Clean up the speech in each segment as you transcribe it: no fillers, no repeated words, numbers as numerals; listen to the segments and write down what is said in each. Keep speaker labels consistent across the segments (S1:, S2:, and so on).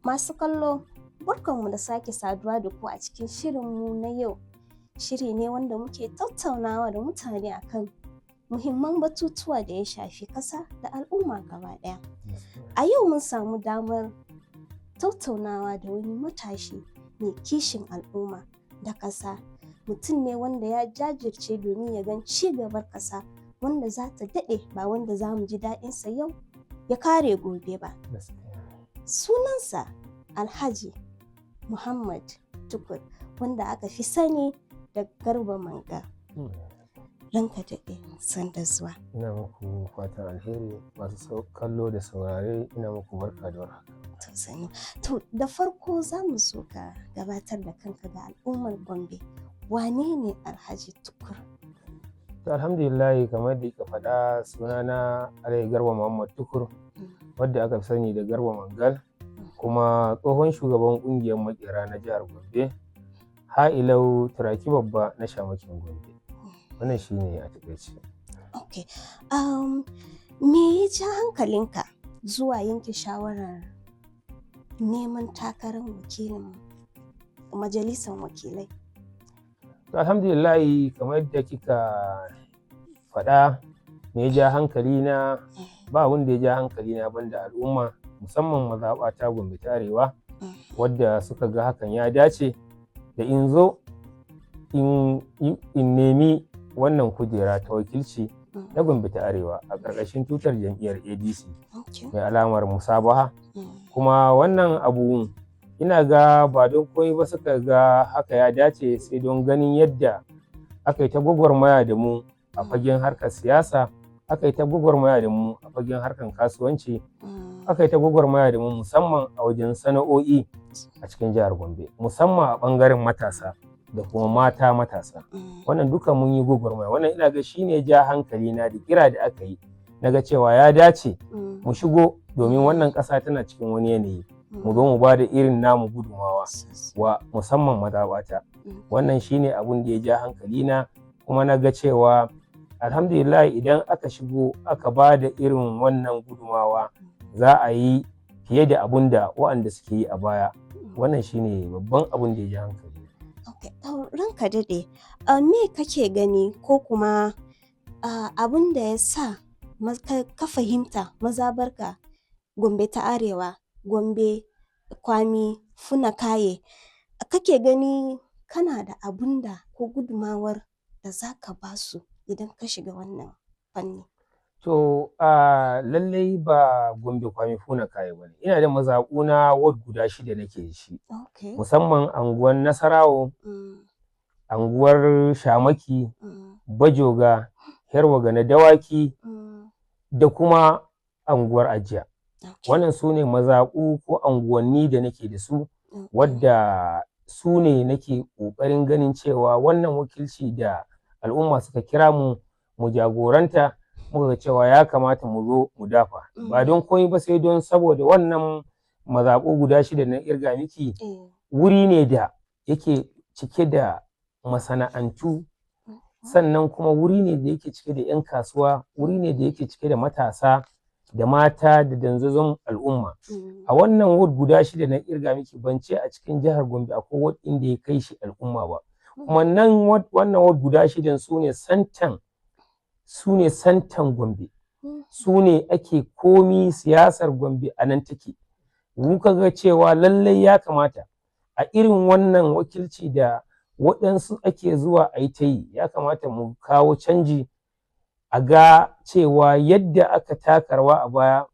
S1: Masu kallo, barkanmu da sake saduwa da ku a cikin shirinmu na yau. Shiri ne wanda muke tattaunawa da mutane akan muhimman batutuwa da ya shafi ƙasa da al'umma gaba ɗaya. A yau mun samu damar tattaunawa da wani matashi mai kishin al'umma da ƙasa. Mutum ne wanda ya jajirce domin ya gan ci gaban ƙasa wanda za ta daɗe, ba wanda za mu ji daɗinsa yau ya kare gobe ba. Sunansa Alhaji Muhammad Tukur, wanda aka fi sani da Garba Manga. Ranka daɗe, sanda zuwa.
S2: Ina muku fatan alheri, masu kallo da saurare ina muku barka da warhaka.
S1: To da farko za mu so ka gabatar da kanka ga al'ummar Gombe. Wane ne Alhaji Tukur?
S2: To alhamdulillah, kamar da ka faɗa, sunana Alhaji Garba Muhammad Tukur, wadda aka fi sani da Garba Mangal, kuma tsohon shugaban ƙungiyar makera na jihar Gombe, ha'ilau turaki babba na shamakin Gombe. Wannan shi ne a taƙaice.
S1: Okay. Me ya ja hankalinka zuwa yanke shawarar neman takarar wakilin majalisar wakilai?
S2: Alhamdulillah, kamar yadda kika faɗa, me ya ja hankali na, ba wanda ya ja hankali na banda al'umma, musamman mazaɓata Gombe ta Arewa, wadda suka ga hakan ya dace da in zo in nemi wannan kujera ta wakilci na Gombe ta Arewa a ƙarƙashin tutar jam'iyyar ADC mai alamar musabaha. Kuma wannan abu ina ga ba don komai ba suka ga haka ya dace, sai don ganin yadda aka yi ta gwagwarmaya da mu a fagen harkar siyasa, aka yi ta gwagwarmaya da mu a fagen harkar kasuwanci, aka yi ta gwagwarmaya da mu musamman a wajen sana'o'i a cikin jihar Gombe, musamman a ɓangaren matasa da kuma mata matasa. Wannan duka mun yi gwagwarmaya. Wannan ina ga shine ja hankali na da kira da aka yi, naga cewa ya dace mu shigo domin wannan ƙasa tana cikin wani yanayi, mu zo mu ba da irin namu gudumawa wa musamman mazaɓata. Wannan shine abun da ya ja hankali na, kuma na ga cewa alhamdulillah idan aka shigo aka ba da irin wannan gudumawa, za a yi fiye da abun da waɗanda suke yi a baya. Wannan shine babban abun da ya ja hankali.
S1: Okay. Ranka daɗe, me kake gani ko kuma abun da ya sa ka fahimta mazaɓarka Gombe ta Arewa, Gombe, Kwami, Funakaye, kake gani kana da abun da ko gudumawar da za ka ba su idan ka shiga wannan fanni?
S2: To lallai ba Gombe, Kwami, Funakaye ba ne. Ina da mazaɓu na ward guda 6 nake da shi. Musamman anguwar Nasarawo, anguwar Shamaki, Bajoga, Herwaga na Dawaki, da kuma anguwar Ajiya. Wannan su ne mazaɓu ko anguwanni da nake da su, wadda su ne nake ƙoƙarin ganin cewa wannan wakilci da al'umma suka kira mu jagoranta, muka ga cewa ya kamata mu zo mu dafa. Ba don komai ba, sai don saboda wannan mazaɓu guda 6 na irga miki, wuri ne da yake cike da masana'antu, sannan kuma wuri ne da yake cike da 'yan kasuwa, wuri ne da yake cike da matasa da mata da danzazon al'umma. A wannan ward guda 6 na irga miki, ban ce a cikin jihar Gombe akwai ward inda ya kai shi al'umma ba. Kuma wannan ward guda 6 su ne santan Gombe, su ne ake komi siyasar Gombe a nan take. Muka ga cewa lallai ya kamata a irin wannan wakilci da waɗansu ake zuwa a yi ta yi, ya kamata mu kawo canji, a ga cewa yadda aka taka rawa a baya,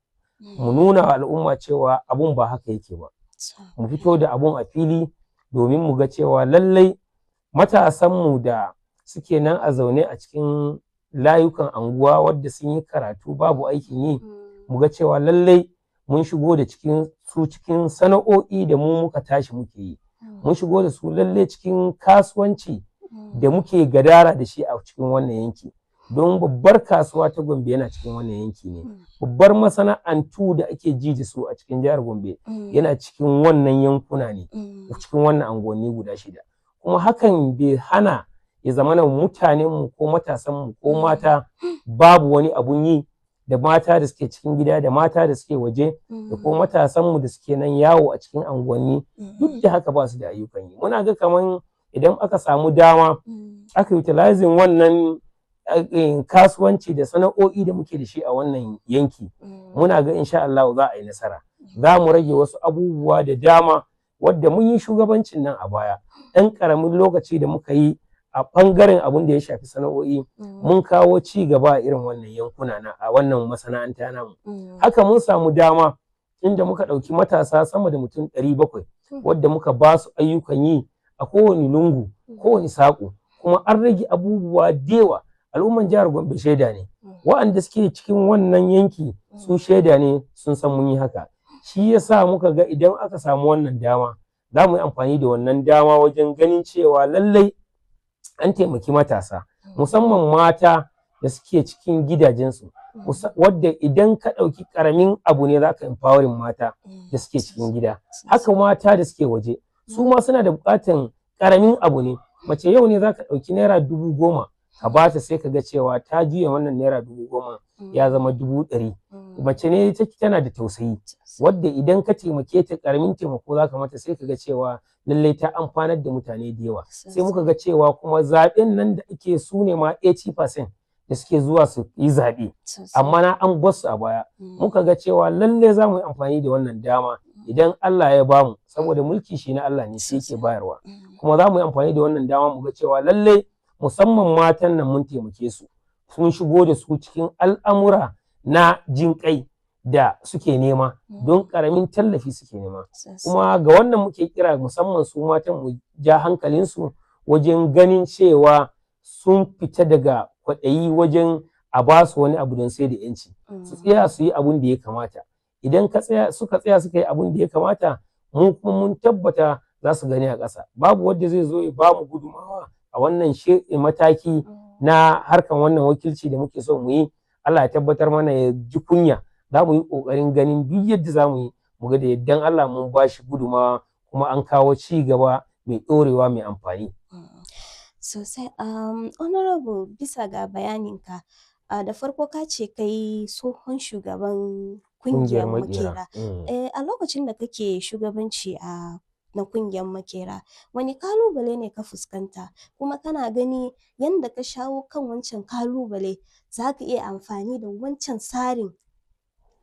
S2: mu nuna wa al'umma cewa abun ba haka yake ba. Mu fito da abun a fili domin mu ga cewa lallai matasanmu da suke nan a zaune a cikin layukan anguwa, wadda sun yi karatu babu aikin yi, mu ga cewa lallai mun shigo da cikin sana'o'i da mu muka tashi muke yi, mun shigo da su lallai cikin kasuwanci da muke gadara da shi a cikin wannan yanki. Don babbar kasuwa ta Gombe yana cikin wannan yanki ne, babbar masana'antu da ake ji da su a cikin jihar Gombe yana cikin wannan yankuna ne, cikin wannan anguwanni guda 6. Kuma hakan bai hana ya zamana mutanenmu ko matasanmu ko mata babu wani abun yi, da mata da suke cikin gida da mata da suke waje da kuma matasanmu da suke nan yawo a cikin anguwanni duk da haka ba su da ayyukan yi. Muna ga kaman idan aka samu dama aka utilizing wannan kasuwanci da sana'o'i da muke da shi a wannan yanki, muna ga insha Allah za a yi nasara. Za mu rage wasu abubuwa da dama wadda mun yi shugabancin nan a baya. Ɗan ƙaramin lokaci da muka yi a ɓangaren abin da ya shafi sana'o'i mun kawo ci gaba a irin wannan yankuna na a wannan masana'anta namu. Haka mun samu dama inda muka ɗauki matasa sama da mutum 700 wadda muka ba su ayyukan yi a kowane lungu, kowane saƙo, kuma an rage abubuwa da yawa. Al'umman jihar Gombe shaida ne, wa'anda suke cikin wannan yanki su shaida ne, sun san mun yi haka. Shi yasa muka ga idan aka samu wannan dama za mu yi amfani da wannan dama wajen ganin cewa lallai an taimaki matasa, musamman mata da suke cikin gidajensu, wadda idan ka ɗauki ƙaramin abu ne za ka empowering mata da suke cikin gida. Haka mata da suke waje su ma suna da buƙatan ƙaramin abu ne. Mace yau ne za ka ɗauki naira 10,000 ka ba ta, sai ka ga cewa ta juya wannan naira 10,000 ya zama 100,000. Mace ne tana da tausayi, wadda idan ka taimake ta ƙaramin taimako za ka mata, sai ka ga cewa lallai ta amfanar da mutane da yawa. Sai muka ga cewa kuma zaɓen nan da ake su ne ma 80% da suke zuwa su yi zaɓe, amma na an bar su a baya. Muka ga cewa lallai za mu yi amfani da wannan dama idan Allah ya bamu, saboda mulki shi na Allah ne, shi yake bayarwa. Kuma za mu yi amfani da wannan dama mu ga cewa lallai musamman matan nan mun taimake su, sun shigo da su cikin al'amura na jin kai da suke nema, don ƙaramin tallafi suke nema. Kuma ga wannan muke kira musamman su matan mu ja hankalinsu wajen ganin cewa sun fita daga kwaɗayi wajen a ba su wani abu don sai da yanci, su tsaya su yi abun da ya kamata. Idan suka tsaya suka yi abun da ya kamata, mu kuma mun tabbata za su gani a ƙasa. Babu wanda zai zo ya ba mu gudumawa a wannan mataki na harkan wannan wakilci da muke so mu yi. Allah ya tabbatar mana ya ji kunya. Za mu yi ƙoƙarin ganin duk yadda za mu yi mu ga da yaddan Allah mun ba shi gudumawa, kuma an kawo ci gaba mai ɗorewa mai amfani.
S1: Sosai. Honorable, bisa ga bayaninka, da farko ka ce kai tsohon shugaban kungiyar makera. A lokacin da kake shugabanci na kungiyar makera, wani kalubale ne ka fuskanta, kuma kana gani yanda ka shawo kan wancan kalubale za ka iya amfani da wancan tsarin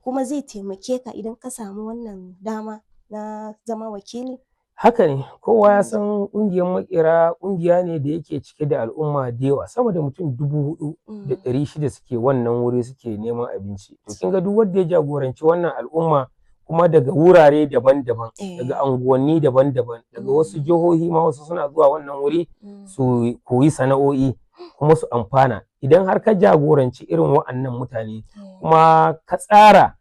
S1: kuma zai taimake ka idan ka samu wannan dama na zama wakili?
S2: Haka ne, kowa ya san ƙungiyar makera ƙungiya ne da yake cike da al'umma da yawa, sama da mutum 4,600 suke wannan wuri suke neman abinci. To kin ga duk wanda ya jagoranci wannan al'umma, kuma daga wurare daban-daban, daga anguwanni daban-daban, daga wasu jihohi ma wasu suna zuwa wannan wuri su koyi sana'o'i kuma su amfana. Idan har ka jagoranci irin wa'annan mutane, kuma ka tsara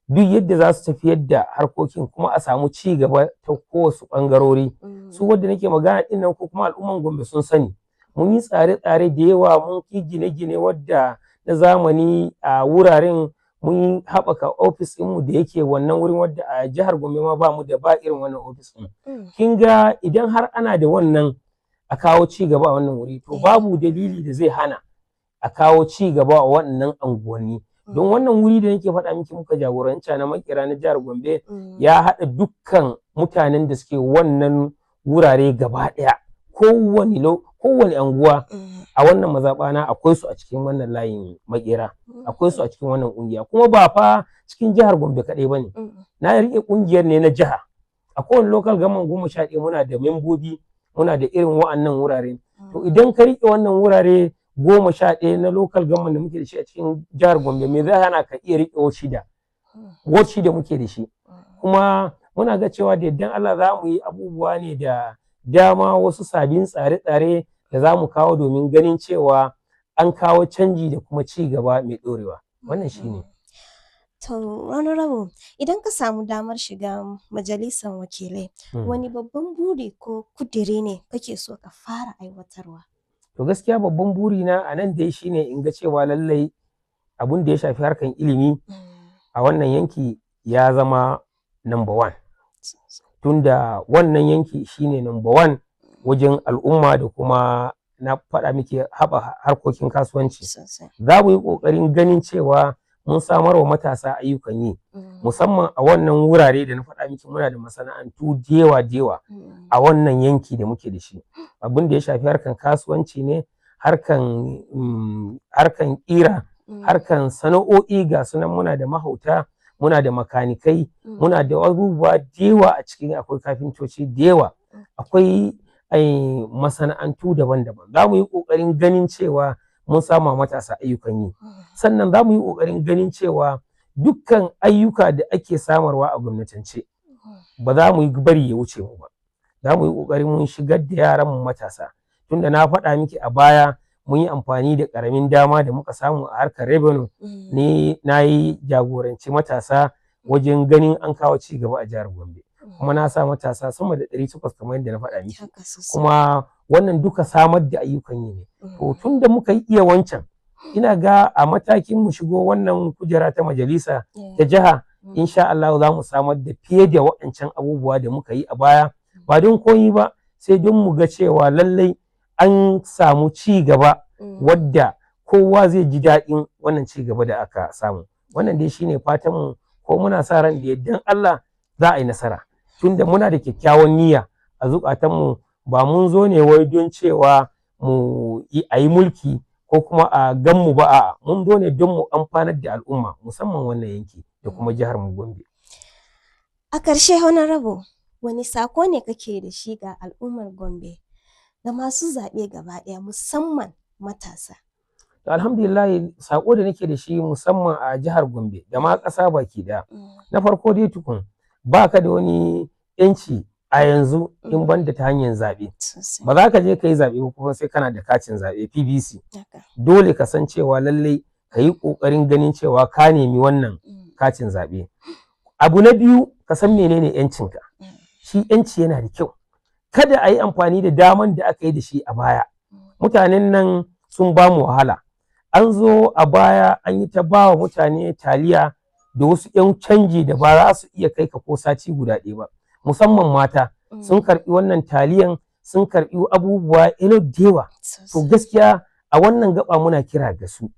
S2: duk yadda za su tafiyar da harkokin, kuma a samu ci gaba ta kowace ɓangarori. Su wadda nake magana ɗin nan, ko kuma al'umman Gombe sun sani, mun yi tsare-tsare da yawa, mun yi gine-gine wadda na zamani a wuraren. Mun haɓaka ofis ɗinmu da yake wannan wurin, wadda a jihar Gombe ma ba irin wannan ofis ɗin. Kin ga idan har ana da wannan a kawo ci gaba a wannan wuri, to babu dalili da zai hana a kawo ci gaba a wannan anguwanni. Don wannan wuri da nake faɗa miki muka jagoranci na makera na jihar Gombe ya haɗa dukkan mutanen da suke wannan wurare gaba ɗaya. Kowane anguwa a wannan mazaɓana akwai su a cikin wannan layin makera, akwai su a cikin wannan ƙungiya, kuma ba fa cikin jihar Gombe kaɗai ba ne. Na riƙe ƙungiyar ne na jiha. A kowane local government 11 muna da membobi, muna da irin wa'annan wurare. To idan ka riƙe wannan wurare 11 na local government da muke da shi a cikin jihar Gombe, me zai hana ka iya riƙe ward 6 muke da shi. Kuma muna ga cewa da yaddan Allah za mu yi abubuwa ne da dama, wasu sabbin tsare-tsare da za mu kawo domin ganin cewa an kawo canji da kuma ci gaba mai ɗorewa. Wannan shi ne.
S1: To, Honorable, idan ka samu damar shiga majalisar wakilai, wani babban buri ko kudiri ne kake so ka fara aiwatarwa?
S2: To gaskiya babban burina a nan dai shine in ga cewa lallai abun da ya shafi harkan ilimi a wannan yanki ya zama number 1. Tunda wannan yanki shine number 1 wajen al'umma da kuma na faɗa miki haɓa harkokin kasuwanci. Za mu yi ƙoƙarin ganin cewa mun samar wa matasa ayyukan yi, musamman a wannan wurare da na faɗa miki muna da masana'antu da yawa a wannan yanki da muke da shi. Abin da ya shafi harkan kasuwanci ne, harkan ƙira, harkan sana'o'i ga sunan muna da mahauta, muna da makanikai, muna da abubuwa da yawa a cikin, akwai kafintoci da yawa, akwai masana'antu daban-daban. Za mu yi ƙoƙarin ganin cewa mun sama matasa ayyukan yi. Sannan za mu yi ƙoƙarin ganin cewa dukkan ayyuka da ake samarwa a gwamnatance ba za mu yi bari ya wuce mu ba. Za mu yi ƙoƙarin mun shigar da yaran mu matasa. Tunda na faɗa miki a baya mun yi amfani da ƙaramin dama da muka samu a harkar revenue ne, na yi jagoranci matasa wajen ganin an kawo ci gaba a jihar Gombe. Kuma na sa matasa sama da 800 kamar yadda na faɗa miki. Kuma wannan duka samar da ayyukan yi ne. To tun da muka yi iya wancan, ina ga a matakin mu shigo wannan kujera ta majalisa ta jiha, insha Allah za mu samar da fiye da waɗancan abubuwa da muka yi a baya, ba don koyi ba, sai don mu ga cewa lallai an samu ci gaba wadda kowa zai ji daɗin wannan ci gaba da aka samu. Wannan dai shine fatan mu, ko muna sa ran da yardan Allah za a yi nasara. Tunda muna da kyakkyawan niyya a zukatan mu, ba mun zo ne wai don cewa mu a yi mulki ko kuma a gan mu ba, a'a mun zo ne don mu amfanar da al'umma, musamman wannan yanki da kuma jihar mu Gombe.
S1: A ƙarshe Honorable, wani sako ne kake da shi ga al'ummar Gombe da masu zaɓe gaba ɗaya, musamman matasa?
S2: Alhamdulillah, sako da nake da shi musamman a jihar Gombe da ma ƙasa baki ɗaya. Na farko dai tukun, ba ka da wani yanci a yanzu in banda ta hanyar zaɓe. Ba za ka je ka yi zaɓe ba kuma sai kana da katin zaɓe PVC. Dole ka san cewa lallai ka yi ƙoƙarin ganin cewa ka nemi wannan katin zaɓe. Abu na biyu, ka san menene yancinka. Shi yanci yana da kyau. Kada a yi amfani da daman da aka yi da shi a baya. Mutanen nan sun ba mu wahala. An zo a baya an yi ta ba wa mutane taliya da wasu 'yan canji da ba za su iya kai ka ko sati guda ɗaya ba. Musamman mata sun karɓi wannan taliyan, sun karɓi abubuwa ilo da yawa. To gaskiya a wannan gaba muna kira ga su,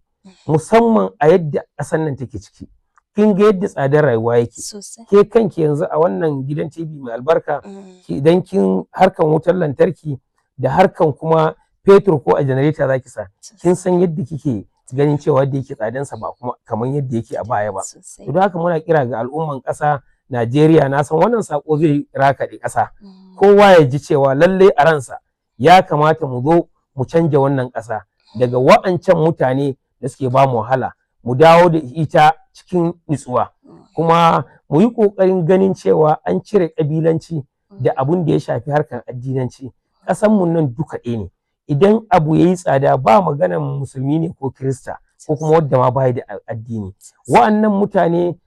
S2: musamman a yadda ƙasar nan take ciki. Kin ga yadda tsadar rayuwa yake. Ke kanki yanzu a wannan gidan TV mai albarka, idan kin harkan wutar lantarki da harkan kuma fetur ko a janareta za ki sa, kin san yadda kike ganin cewa yadda yake tsadansa ba kuma kamar yadda yake a baya ba. To don haka muna kira ga al'umman ƙasa Najeriya, na san wannan sako zai rakaɗe ƙasa. Kowa ya ji cewa lallai a ransa ya kamata mu zo mu canja wannan ƙasa daga wa'ancan mutane da suke ba mu wahala, mu dawo da ita cikin nutsuwa, kuma mu yi ƙoƙarin ganin cewa an cire ƙabilanci da abun da ya shafi harkar addinanci. Ƙasanmu nan duka ɗaya ne. Idan abu ya yi tsada, ba maganan musulmi ne ko kirista ko kuma wadda ma bai da addini. Wa'annan mutane,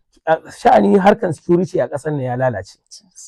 S2: sha'anin harkan security a ƙasar nan ya lalace,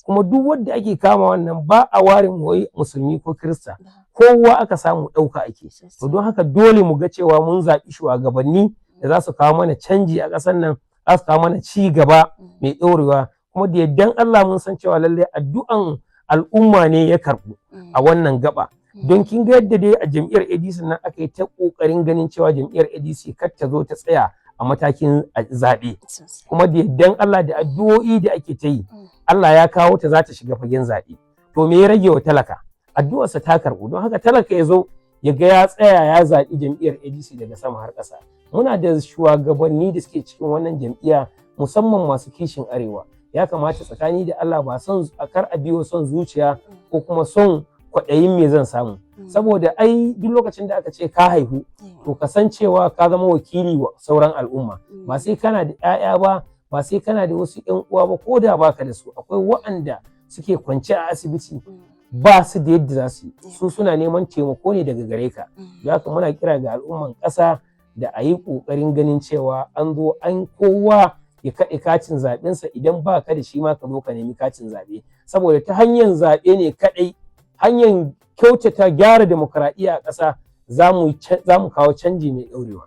S2: kuma duk wanda ake kama wannan ba a ware wai musulmi ko kirista, kowa aka samu ɗauka ake. To don haka dole mu ga cewa mun zaɓi shugabanni da za su kawo mana canji a ƙasar nan, za su kawo mana ci gaba mai ɗorewa, kuma da yardan Allah mun san cewa lallai addu'an al'umma ne ya karɓu a wannan gaba. Don kin ga yadda dai a jam'iyyar ADC nan aka yi ta ƙoƙarin ganin cewa jam'iyyar ADC kar ta zo ta tsaya a matakin zaɓe, kuma da yardan Allah da addu'o'i da ake ta yi, Allah ya kawo ta za ta shiga fagen zaɓe. To me ya rage wa talaka? Addu'arsa ta karɓu. Don haka talaka ya zo ya ga ya tsaya ya zaɓi jam'iyyar ADC daga sama har ƙasa. Muna da shugabanni da suke cikin wannan jam'iyya, musamman masu kishin arewa. Ya kamata tsakani da Allah ba son kar a biyo son zuciya ko kuma son kwaɗayin me zan samu. Saboda ai duk lokacin da aka ce ka haihu, to kasancewa ka zama wakili wa sauran al'umma. Ba sai kana da 'ya'ya ba, ba sai kana da wasu 'yan uwa ba, ko da baka da su, akwai waɗanda suke kwance a asibiti ba su da yadda za su yi, su suna neman taimako ne daga gare ka. Haka muna kira ga al'umman ƙasa da a yi ƙoƙarin ganin cewa an zo an kowa ya kaɗe katin zaɓensa, idan ba ka da shi ma ka zo ka nemi katin zaɓe, saboda ta hanyar zaɓe ne kaɗai, hanyar kyautata gyara demokaradiyya a ƙasa, za mu kawo canji mai ɗaurewa.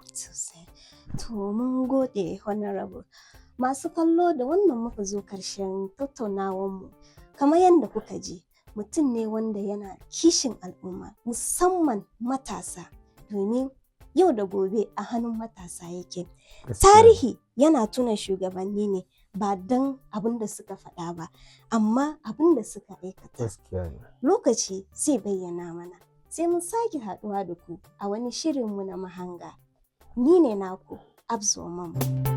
S1: To mun gode Honorable. Masu kallo, da wannan muka zo ƙarshen tattaunawarmu. Kamar yadda kuka ji, mutum ne wanda yana kishin al'umma musamman matasa, domin yau da gobe a hannun matasa yake. Tarihi yana tuna shugabanni ne ba don abin da suka faɗa ba, amma abin da suka aikata. Lokaci zai bayyana mana. Sai mun sake haɗuwa da ku a wani shirinmu na mahanga. Ni ne naku, Abzo Mamman.